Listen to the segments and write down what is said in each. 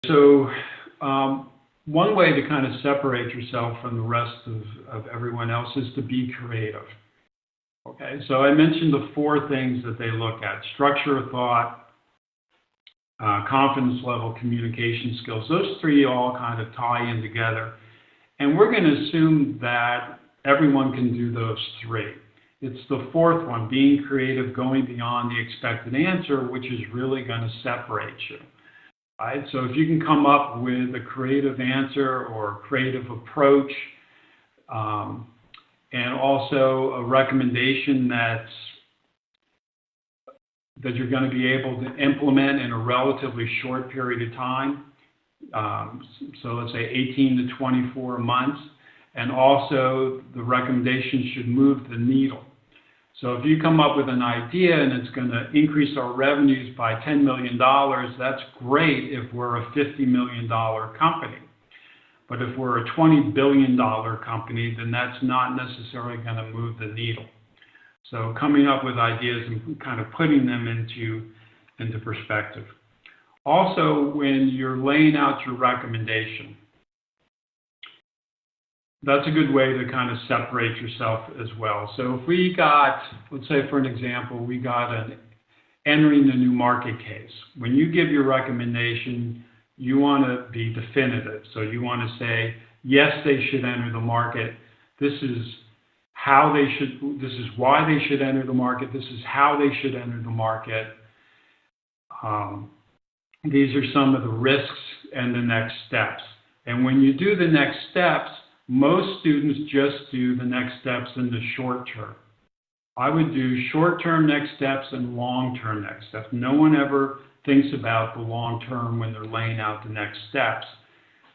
So one way to kind of separate yourself from the rest of everyone else is to be creative. Okay, so I mentioned the 4 things that they look at: structure of thought, confidence level, communication skills. Those 3 all kind of tie in together. And we're going to assume that everyone can do those 3. It's the 4th one, being creative, going beyond the expected answer, which is really going to separate you. Right? So if you can come up with a creative answer or a creative approach, and also a recommendation that you're going to be able to implement in a relatively short period of time, so let's say 18 to 24 months, and also the recommendation should move the needle. So if you come up with an idea and it's going to increase our revenues by $10 million, that's great if we're a $50 million company. But if we're a $20 billion company, then that's not necessarily going to move the needle. So coming up with ideas and kind of putting them into perspective. Also, when you're laying out your recommendation, that's a good way to kind of separate yourself as well. So if we got, let's say for an example, we got an entering a new market case. When you give your recommendation, you want to be definitive. So you want to say, yes, they should enter the market. This is how they should, this is why they should enter the market. This is how they should enter the market. These are some of the risks and the next steps. And when you do the next steps, most students just do the next steps in the short term. I would do short-term next steps and long-term next steps. No one ever thinks about the long term when they're laying out the next steps.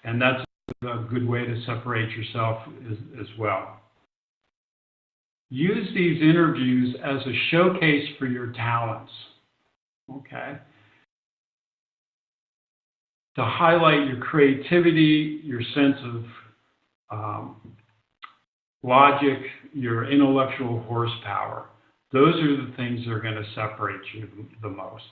And that's a good way to separate yourself as well. Use these interviews as a showcase for your talents, okay? To highlight your creativity, your sense of logic, your intellectual horsepower. Those are the things that are going to separate you the most.